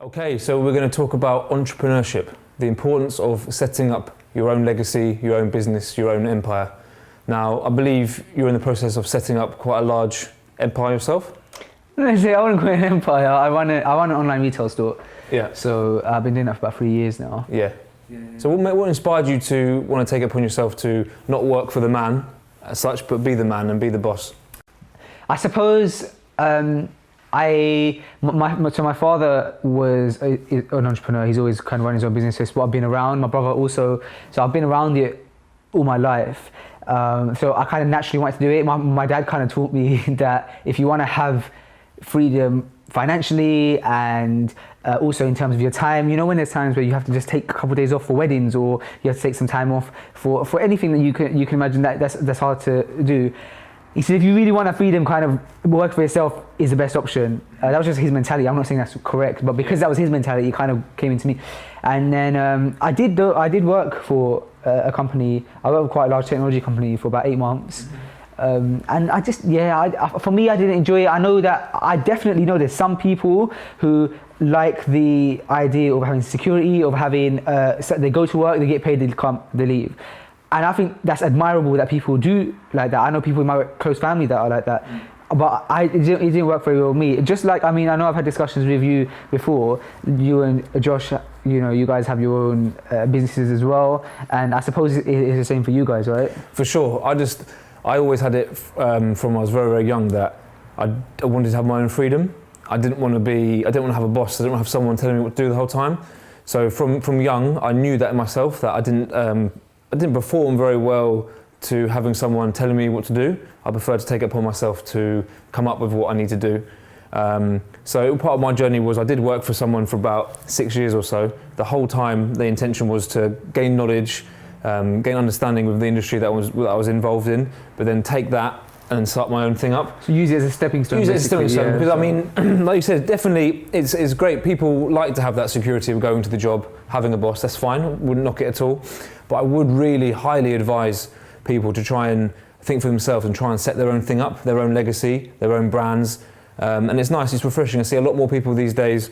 Okay, so we're going to talk about entrepreneurship, the importance of setting up your own legacy, your own business, your own empire. Now, I believe you're in the process of setting up quite a large empire yourself? I wouldn't call it an empire. I run an online retail store. Yeah. So I've been doing that for about 3 years now. Yeah. So what inspired you to want to take it upon yourself to not work for the man as such, but be the man and be the boss? I suppose my father was an entrepreneur. He's always kind of run his own business. So it's what I've been around. My brother also. So I've been around it all my life. So I kind of naturally wanted to do it. My dad kind of taught me that if you want to have freedom financially and also in terms of your time, you know, when there's times where you have to just take a couple of days off for weddings, or you have to take some time off for anything that you can imagine that's hard to do. He said, if you really want that freedom, kind of work for yourself is the best option. That was just his mentality. I'm not saying that's correct, but because that was his mentality, it kind of came into me. And then I did work for a company. I worked with quite a large technology company for about 8 months. And I just, for me, I didn't enjoy it. I know that, I definitely know there's some people who like the idea of having security, of having, so they go to work, they get paid, they leave. And I think that's admirable that people do like that. I know people in my close family that are like that. But it didn't work very well with me. Just like, I mean, I know I've had discussions with you before. You and Josh, you know, you guys have your own businesses as well. And I suppose it's the same for you guys, right? For sure. I always had it from when I was very, very young that I wanted to have my own freedom. I didn't want to have a boss. I didn't want to have someone telling me what to do the whole time. So from young, I knew that in myself, that I didn't perform very well to having someone telling me what to do. I preferred to take it upon myself to come up with what I need to do. So part of my journey was I did work for someone for about 6 years or so. The whole time the intention was to gain knowledge, gain understanding with the industry that I was involved in, but then take that and start my own thing up. So use it as a stepping stone. Use it as a stepping stone, because I mean, like you said, definitely it's great. People like to have that security of going to the job, having a boss, that's fine, wouldn't knock it at all. But I would really highly advise people to try and think for themselves and try and set their own thing up, their own legacy, their own brands. And it's nice, it's refreshing. I see a lot more people these days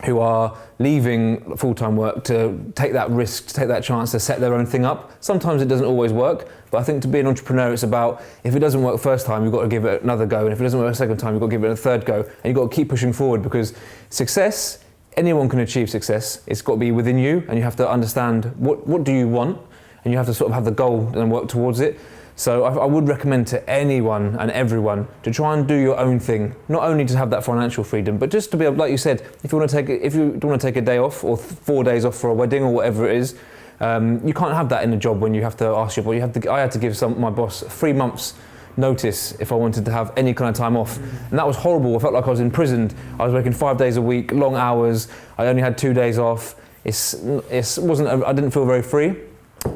who are leaving full-time work to take that risk, to take that chance to set their own thing up. Sometimes it doesn't always work, but I think to be an entrepreneur, it's about, if it doesn't work first time, you've got to give it another go. And if it doesn't work a second time, you've got to give it a third go. And you've got to keep pushing forward, because success, anyone can achieve success. It's got to be within you, and you have to understand what do you want, and you have to sort of have the goal and work towards it. So I would recommend to anyone and everyone to try and do your own thing, not only to have that financial freedom, but just to be able, like you said, if you want to take a day off or 4 days off for a wedding or whatever it is, you can't have that in a job when you have to ask your boss. I had to give my boss 3 months notice if I wanted to have any kind of time off, and that was horrible. I felt like I was imprisoned. I was working 5 days a week, long hours. I only had 2 days off. I didn't feel very free.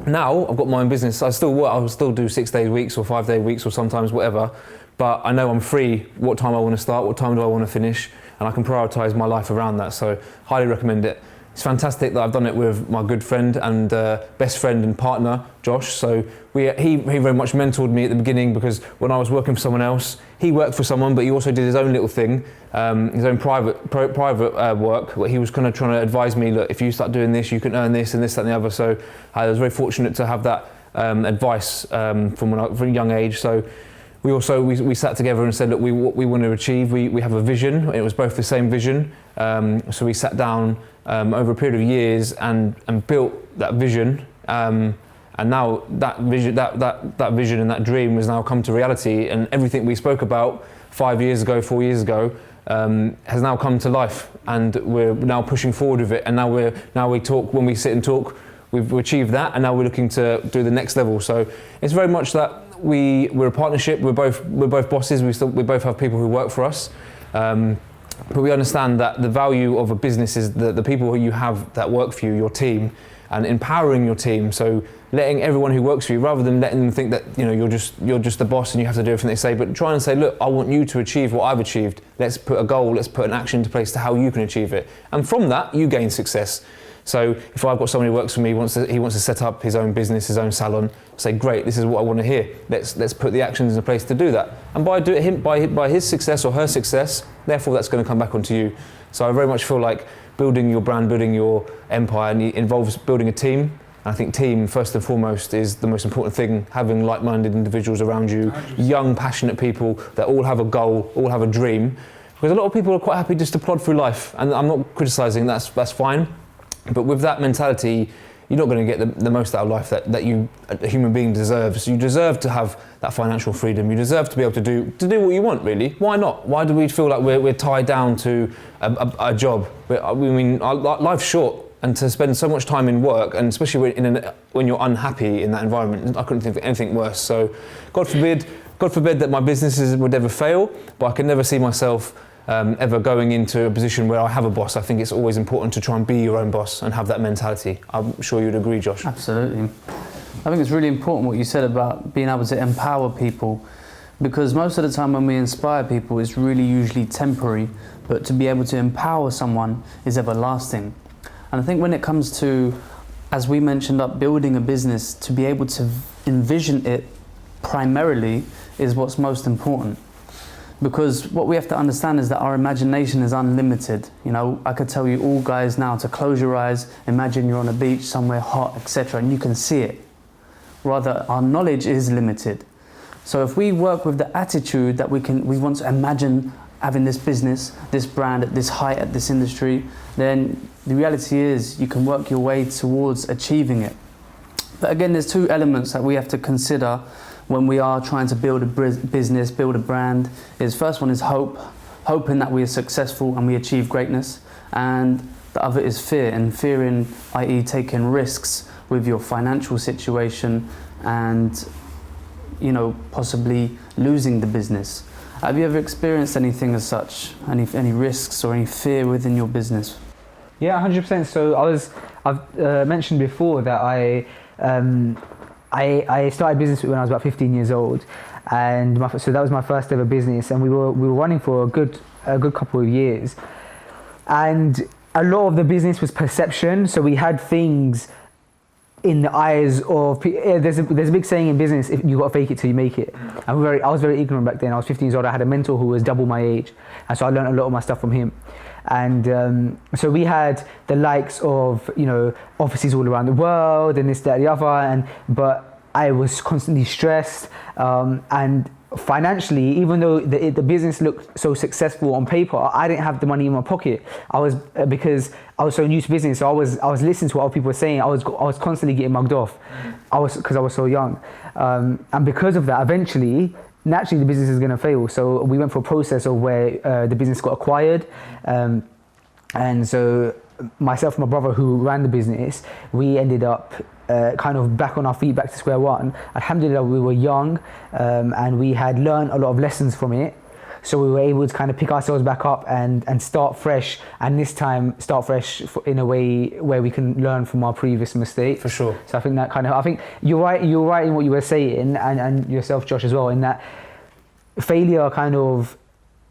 Now I've got my own business. I will still do 6 day weeks or 5 day weeks or sometimes whatever, but I know I'm free what time I want to start, what time do I want to finish, and I can prioritize my life around that. So highly recommend it. It's fantastic that I've done it with my good friend and best friend and partner, Josh. So he very much mentored me at the beginning, because when I was working for someone else, he worked for someone, but he also did his own little thing, his own private work, where he was kind of trying to advise me, look, if you start doing this, you can earn this and this, that and the other. So I was very fortunate to have that advice from a young age. So we sat together and said, look, what we want to achieve, we have a vision. It was both the same vision. So we sat down over a period of years and built that vision. And now that vision, that vision and that dream has now come to reality, and everything we spoke about 4 years ago, has now come to life, and we're now pushing forward with it. And now we talk, when we sit and talk, we've achieved that, and now we're looking to do the next level. So it's very much that we're a partnership. We're both bosses. We both have people who work for us. But we understand that the value of a business is the people who you have that work for you, your team, and empowering your team. So letting everyone who works for you, rather than letting them think that you're just the boss and you have to do everything they say, but trying to say, look, I want you to achieve what I've achieved. Let's put a goal, let's put an action into place to how you can achieve it. And from that, you gain success. So if I've got someone who works for me, he wants to set up his own business, his own salon, say, great, this is what I want to hear. Let's put the actions into place to do that. And by his success or her success, therefore that's going to come back onto you. So I very much feel like building your brand, building your empire, involves building a team. And I think team, first and foremost, is the most important thing. Having like-minded individuals around you, young, passionate people that all have a goal, all have a dream. Because a lot of people are quite happy just to plod through life, and I'm not criticising, that's fine. But with that mentality, you're not going to get the most out of life that a human being deserves. You deserve to have that financial freedom. You deserve to be able to do what you want, really. Why not? Why do we feel like we're tied down to a job? Life's short, and to spend so much time in work, and especially when you're unhappy in that environment, I couldn't think of anything worse. So, God forbid that my businesses would ever fail, but I can never see myself ever going into a position where I have a boss. I think it's always important to try and be your own boss and have that mentality. I'm sure you'd agree, Josh. Absolutely. I think it's really important what you said about being able to empower people, because most of the time when we inspire people, it's really usually temporary, but to be able to empower someone is everlasting. And I think when it comes to, as we mentioned up, building a business, to be able to envision it primarily is what's most important. Because what we have to understand is that our imagination is unlimited. I could tell you all guys now to close your eyes, imagine you're on a beach somewhere hot, etc., and you can see it. Rather, our knowledge is limited. So if we work with the attitude that we want to imagine having this business, this brand at this height, at this industry, then the reality is you can work your way towards achieving it. But again, there's two elements that we have to consider when we are trying to build a business, build a brand. First one is hope, hoping that we are successful and we achieve greatness. And the other is fear, and fearing, i.e. taking risks with your financial situation and, possibly losing the business. Have you ever experienced anything as such, any risks or any fear within your business? Yeah, 100%. So I've mentioned before that I started business when I was about 15 years old, and so that was my first ever business, and we were running for a good couple of years, and a lot of the business was perception. So we had things in the eyes of people. There's a big saying in business: if you got to fake it till you make it. And I was very ignorant back then. I was 15 years old. I had a mentor who was double my age, and so I learned a lot of my stuff from him. And so we had the likes of offices all around the world and this, that, the other, but I was constantly stressed, and financially, even though the business looked so successful on paper, I didn't have the money in my pocket. Because I was so new to business, so I was listening to what other people were saying. I was constantly getting mugged off. Because I was so young, and because of that, eventually, naturally, the business is going to fail. So we went for a process of where the business got acquired, and so myself and my brother, who ran the business, we ended up kind of back on our feet, back to square one. Alhamdulillah, we were young, and we had learned a lot of lessons from it. So we were able to kind of pick ourselves back up and start fresh, and this time start fresh in a way where we can learn from our previous mistakes. For sure. So I think you're right in what you were saying, and yourself, Josh, as well, in that failure kind of,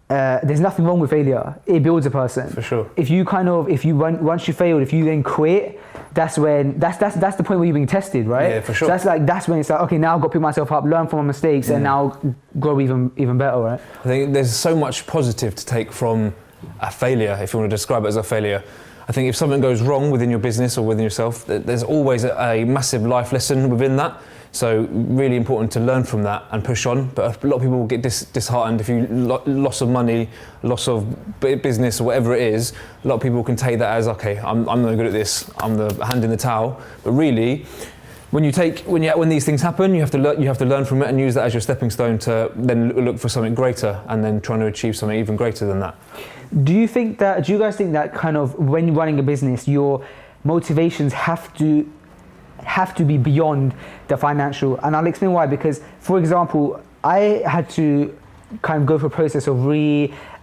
there's nothing wrong with failure. It builds a person. For sure. Once you failed, if you then quit, that's the point where you're being tested, right? Yeah, for sure. So that's when it's like, okay, now I've got to pick myself up, learn from my mistakes, and now grow even better, right? I think there's so much positive to take from a failure, if you want to describe it as a failure. I think if something goes wrong within your business or within yourself, there's always a massive life lesson within that. So really important to learn from that and push on. But a lot of people get disheartened if you loss of money, loss of business, or whatever it is. A lot of people can take that as, okay, I'm no good at this. I'm the hand in the towel. But really, when these things happen, you have to learn from it and use that as your stepping stone to then look for something greater, and then trying to achieve something even greater than that. Do you guys think that kind of when you're running a business, your motivations have to be beyond the financial? And I'll explain why. Because, for example, I had to kind of go through a process of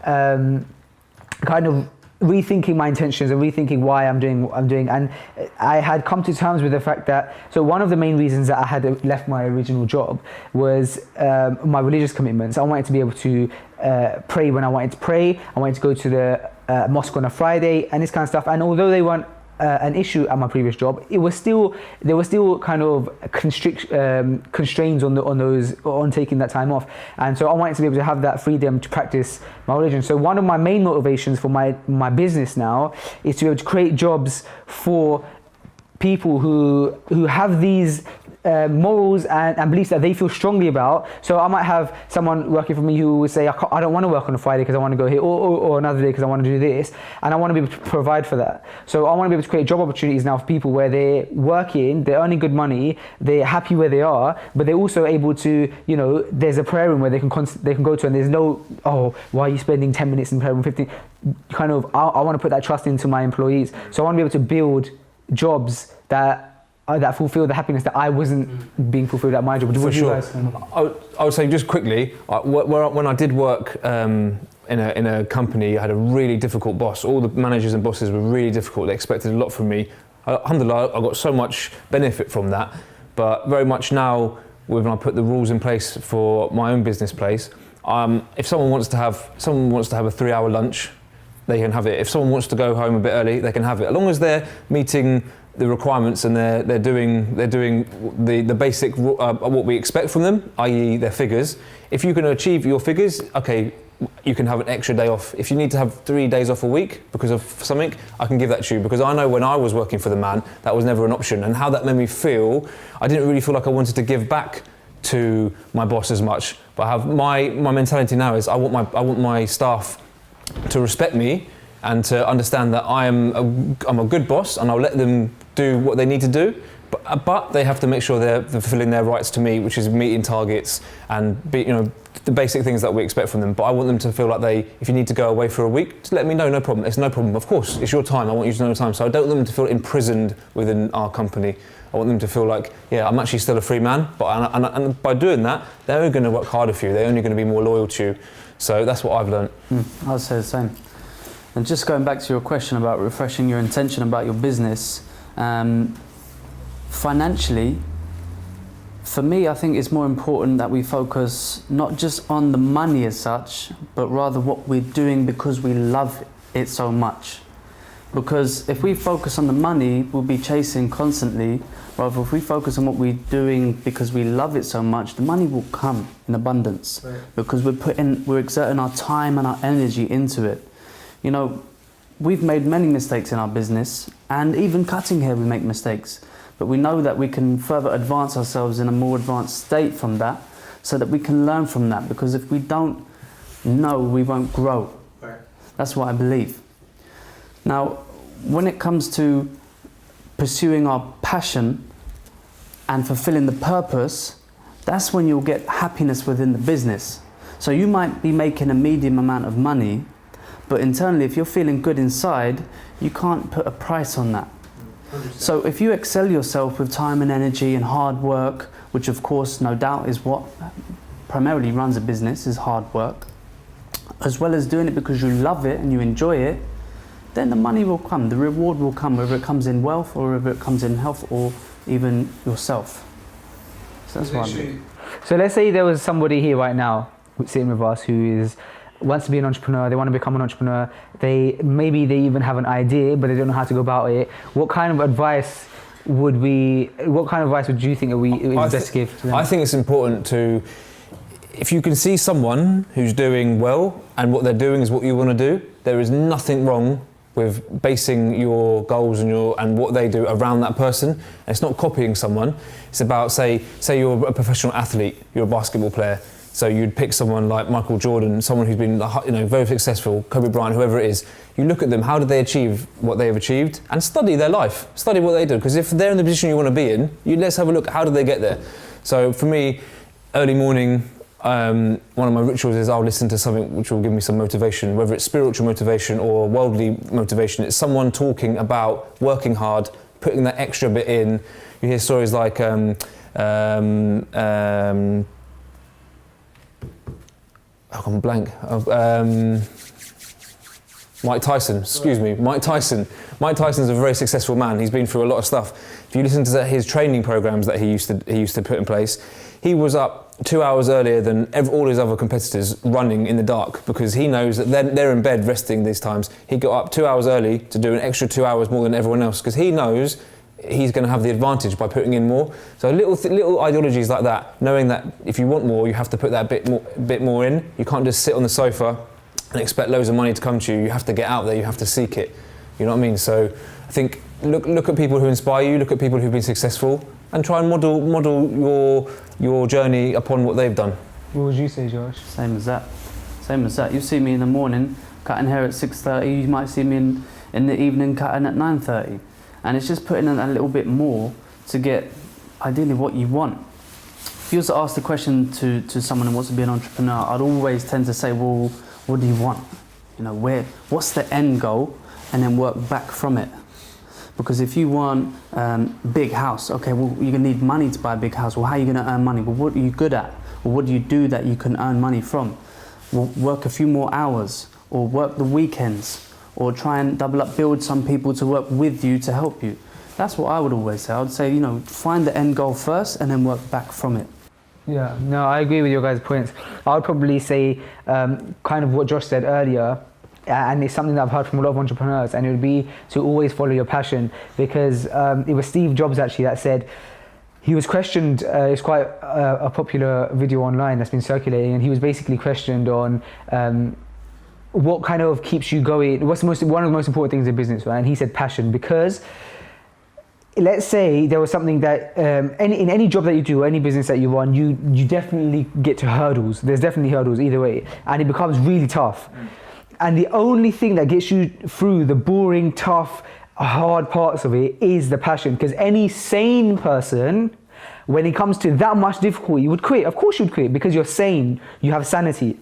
kind of rethinking my intentions and rethinking why I'm doing what I'm doing. And I had come to terms with the fact that, so one of the main reasons that I had left my original job was my religious commitments. I wanted to be able to pray when I wanted to pray. I wanted to go to the mosque on a Friday and this kind of stuff. And although they weren't an issue at my previous job, there were still kind of constraints on taking that time off, and so I wanted to be able to have that freedom to practice my religion. So one of my main motivations for my business now is to be able to create jobs for people who have these morals and beliefs that they feel strongly about. So I might have someone working for me who would say, I don't want to work on a Friday because I want to go here, or another day because I want to do this, and I want to be able to provide for that. So I want to be able to create job opportunities now for people where they're working, they're earning good money, they're happy where they are, but they're also able to, there's a prayer room where they can go to, and there's no, oh, why are you spending 10 minutes in prayer room, 15? I want to put that trust into my employees. So I want to be able to build jobs that fulfill the happiness that I wasn't being fulfilled at my job. For sure. I would say just quickly, when I did work in a company, I had a really difficult boss. All the managers and bosses were really difficult. They expected a lot from me. Alhamdulillah, I got so much benefit from that. But very much now, when I put the rules in place for my own business place, if someone wants to have a 3-hour lunch, they can have it. If someone wants to go home a bit early, they can have it. As long as they're meeting the requirements and they're doing the basic what we expect from them, i.e. their figures. If you can achieve your figures, okay, you can have an extra day off. If you need to have 3 days off a week because of something, I can give that to you, because I know when I was working for the man, that was never an option, and how that made me feel, I didn't really feel like I wanted to give back to my boss as much. But I have my mentality now is I want my staff to respect me and to understand that I'm a good boss, and I'll let them do what they need to do, but they have to make sure they're fulfilling their rights to me, which is meeting targets and the basic things that we expect from them. But I want them to feel like if you need to go away for a week, just let me know, no problem. It's no problem. Of course, it's your time. I want you to know your time. So I don't want them to feel imprisoned within our company. I want them to feel like, yeah, I'm actually still a free man, and by doing that, they're only going to work harder for you. They're only going to be more loyal to you. So that's what I've learned. I would say the same. And just going back to your question about refreshing your intention about your business, financially, for me, I think it's more important that we focus not just on the money as such, but rather what we're doing because we love it so much. Because if we focus on the money, we'll be chasing constantly. Rather, if we focus on what we're doing because we love it so much, the money will come in abundance. Right. Because we're exerting our time and our energy into it. We've made many mistakes in our business, and even cutting hair we make mistakes. But we know that we can further advance ourselves in a more advanced state from that, so that we can learn from that. Because if we don't know, we won't grow. Right. That's what I believe. Now, when it comes to pursuing our passion and fulfilling the purpose, that's when you'll get happiness within the business. So you might be making a medium amount of money, but internally, if you're feeling good inside, you can't put a price on that. 100%. So if you excel yourself with time and energy and hard work, which of course, no doubt, is what primarily runs a business, is hard work, as well as doing it because you love it and you enjoy it, then the money will come, the reward will come, whether it comes in wealth or whether it comes in health or even yourself. So that's what I mean. So let's say there was somebody here right now sitting with us who wants to be an entrepreneur, they want to become an entrepreneur, maybe they even have an idea but they don't know how to go about it. What kind of advice would you think is best to give to them? I think it's important to, if you can see someone who's doing well and what they're doing is what you want to do, there is nothing wrong with basing your goals and what they do around that person. And it's not copying someone. It's about, say you're a professional athlete, you're a basketball player, so you'd pick someone like Michael Jordan, someone who's been very successful, Kobe Bryant, whoever it is. You look at them, how did they achieve what they have achieved, and study their life, study what they do. Because if they're in the position you want to be in, let's have a look, how did they get there? So for me, early morning, one of my rituals is I'll listen to something which will give me some motivation, whether it's spiritual motivation or worldly motivation. It's someone talking about working hard, putting that extra bit in. You hear stories like, I'm blank. Mike Tyson, excuse me, Mike Tyson. Mike Tyson's a very successful man. He's been through a lot of stuff. If you listen to his training programs that he used to put in place, he was up 2 hours earlier than all his other competitors running in the dark, because he knows that they're in bed resting these times. He got up 2 hours early to do an extra 2 hours more than everyone else, because he knows he's going to have the advantage by putting in more. So little ideologies like that, knowing that if you want more, you have to put that bit more in. You can't just sit on the sofa and expect loads of money to come to you. You have to get out there, you have to seek it. You know what I mean? So I think look at people who inspire you, look at people who've been successful, and try and model your journey upon what they've done. What would you say, Josh? Same as that. You see me in the morning cutting hair at 6:30, you might see me in the evening cutting at 9:30. And it's just putting in a little bit more to get ideally what you want. If you was to ask the question to someone who wants to be an entrepreneur, I'd always tend to say, well, what do you want? You know, what's the end goal? And then work back from it. Because if you want big house, okay, well, you're gonna need money to buy a big house. Well, how are you gonna earn money? Well, what are you good at? Well, what do you do that you can earn money from? Well, work a few more hours, or work the weekends, or try and double up, build some people to work with you to help you. That's what I would always say. I would say, you know, find the end goal first and then work back from it. Yeah, no, I agree with your guys' points. I would probably say kind of what Josh said earlier, and it's something that I've heard from a lot of entrepreneurs, and it would be to always follow your passion, because it was Steve Jobs actually that said, he was questioned, it's quite a popular video online that's been circulating, and he was basically questioned on what kind of keeps you going, one of the most important things in business, right? And he said passion, because let's say there was something that in any job that you do, any business that you run, you definitely get to hurdles. There's definitely hurdles either way, and it becomes really tough. And the only thing that gets you through the boring, tough, hard parts of it is the passion. Because any sane person, when it comes to that much difficulty, you would quit. Of course you'd quit, because you're sane, you have sanity.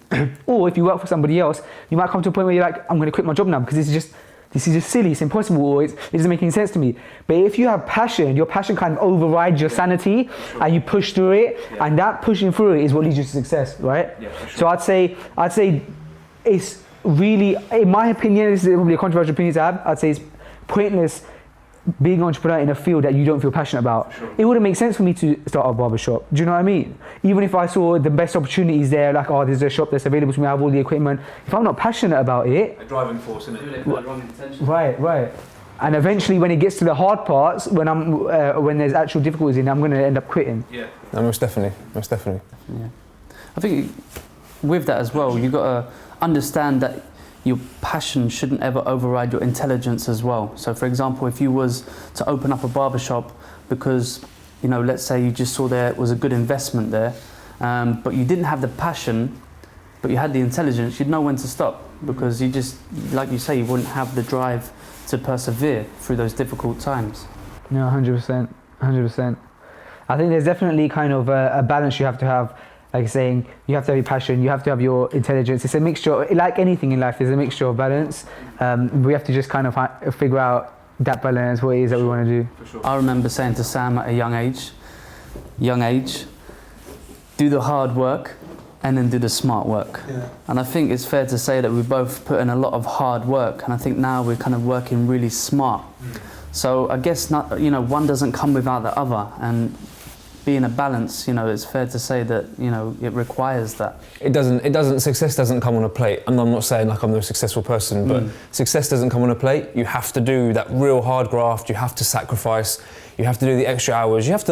Or if you work for somebody else, you might come to a point where you're like, I'm going to quit my job now because this is just silly, it's impossible, or it doesn't make any sense to me. But if you have passion, your passion kind of overrides your sanity, and you push through it, and that pushing through it is what leads you to success, right? So I'd say it's really, in my opinion, this is probably a controversial opinion to have, I'd say it's pointless being an entrepreneur in a field that you don't feel passionate about. It wouldn't make sense for me to start a barbershop. Do you know what I mean? Even if I saw the best opportunities there, like, oh, there's a shop that's available to me, I have all the equipment. If I'm not passionate about it, A driving force in it. right. And eventually, when it gets to the hard parts, when there's actual difficulties in it, I'm going to end up quitting. Yeah. No, most definitely. Yeah. I think with that as well, you've got to understand that your passion shouldn't ever override your intelligence as well. So for example, if you was to open up a barbershop because, you know, let's say you just saw there was a good investment there, but you didn't have the passion, but you had the intelligence, you'd know when to stop, because you just, like you say, you wouldn't have the drive to persevere through those difficult times. No, 100%. I think there's definitely kind of a balance you have to have. Like saying, you have to have your passion, you have to have your intelligence. It's a mixture, like anything in life, there's a mixture of balance. We have to just kind of figure out that balance, what it is that we want to do. For sure. I remember saying to Sam at a young age, do the hard work and then do the smart work. Yeah. And I think it's fair to say that we both put in a lot of hard work, and I think now we're kind of working really smart. So I guess one doesn't come without the other, and being a balance, it's fair to say that, it requires that. Success doesn't come on a plate. And I'm not saying like I'm the most successful person, but success doesn't come on a plate. You have to do that real hard graft. You have to sacrifice. You have to do the extra hours. You have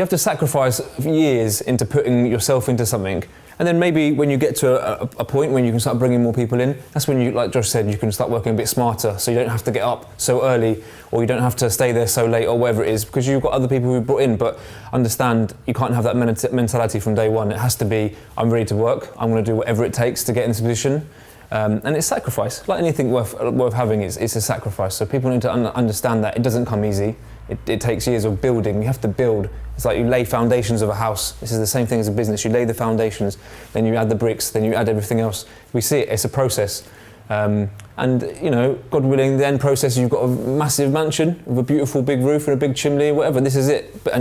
to sacrifice years into putting yourself into something. And then maybe when you get to a point when you can start bringing more people in, that's when you, like Josh said, you can start working a bit smarter, so you don't have to get up so early, or you don't have to stay there so late, or whatever it is, because you've got other people who brought in. But understand, you can't have that mentality from day one. It has to be, I'm ready to work, I'm going to do whatever it takes to get in this position. And it's sacrifice. Like anything worth having, it's a sacrifice. So people need to understand that it doesn't come easy. It takes years of building. You have to build. It's like you lay foundations of a house. This is the same thing as a business. You lay the foundations, then you add the bricks, then you add everything else. We see it. It's a process. And God willing, the end process, you've got a massive mansion with a beautiful big roof and a big chimney, whatever. This is it. But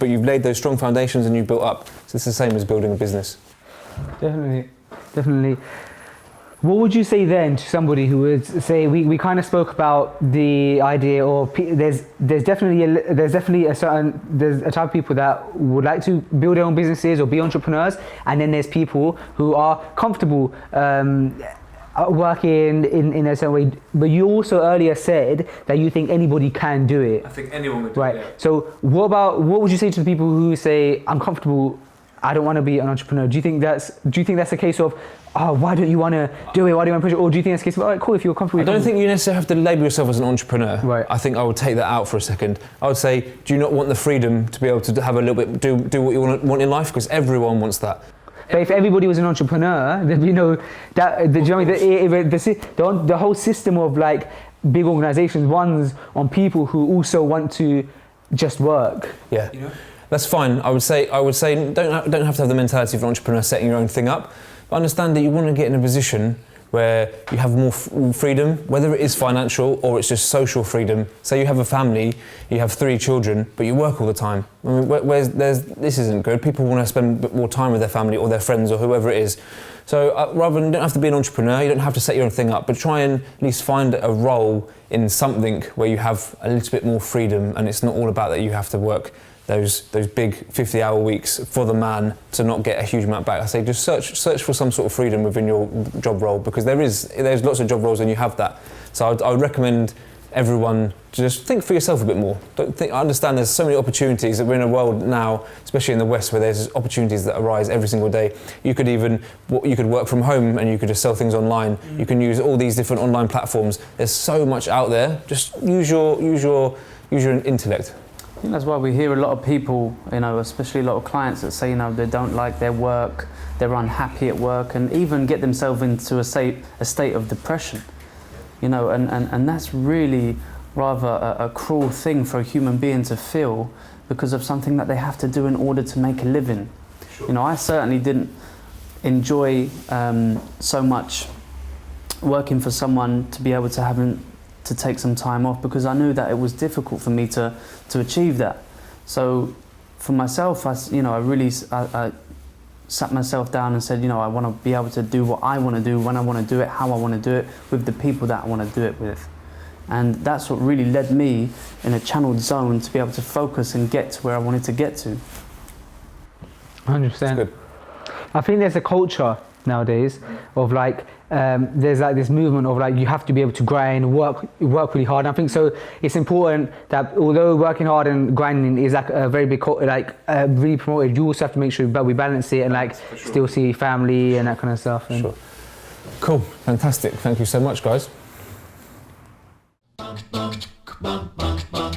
you've laid those strong foundations and you've built up. So it's the same as building a business. Definitely. What would you say then to somebody who would say, we kind of spoke about the idea of there's definitely a type of people that would like to build their own businesses or be entrepreneurs, and then there's people who are comfortable working in a certain way. But you also earlier said that you think anybody can do it. I think anyone would do Right. it. Yeah. So what would you say to the people who say, I'm comfortable, I don't want to be an entrepreneur? Do you think that's a case of, oh, why don't you want to do it? Why do you want to push it? Or do you think that's a case of, all right, cool, if you're comfortable? I don't think you necessarily have to label yourself as an entrepreneur. Right. I think I would take that out for a second. I would say, do you not want the freedom to be able to have a little bit, do what you want in life? Because everyone wants that. But if everybody was an entrepreneur, then you know that the whole system of like big organizations runs on people who also want to just work. Yeah, that's fine. I would say don't have to have the mentality of an entrepreneur setting your own thing up, but understand that you want to get in a position where you have more freedom, whether it is financial or it's just social freedom. Say you have a family, you have 3 children, but you work all the time. I mean, this isn't good. People want to spend a bit more time with their family or their friends or whoever it is. So rather than, you don't have to be an entrepreneur, you don't have to set your own thing up, but try and at least find a role in something where you have a little bit more freedom, and it's not all about that you have to work those big 50-hour weeks for the man to not get a huge amount back. I say just search for some sort of freedom within your job role, because there's lots of job roles and you have that. So I would recommend everyone to just think for yourself a bit more. I understand there's so many opportunities that we're in a world now, especially in the West, where there's opportunities that arise every single day. You could work from home and you could just sell things online. You can use all these different online platforms. There's so much out there. Just use your intellect. I think that's why we hear a lot of people, especially a lot of clients that say, they don't like their work, they're unhappy at work, and even get themselves into a state of depression. And that's really rather a cruel thing for a human being to feel, because of something that they have to do in order to make a living. Sure. I certainly didn't enjoy so much working for someone to be able to take some time off, because I knew that it was difficult for me to achieve that. So for myself, I sat myself down and said, I want to be able to do what I want to do, when I want to do it, how I want to do it, with the people that I want to do it with. And that's what really led me in a channeled zone to be able to focus and get to where I wanted to get to. 100%. I think there's a culture nowadays of there's this movement of you have to be able to grind, work really hard. And I think so it's important that although working hard and grinding is a very big really promoted, you also have to make sure that we balance it and still see family and that kind of stuff. Sure. Cool, fantastic. Thank you so much, guys. Bum, bum, bum, bum, bum,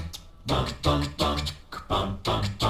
bum, bum, bum, bum, bum.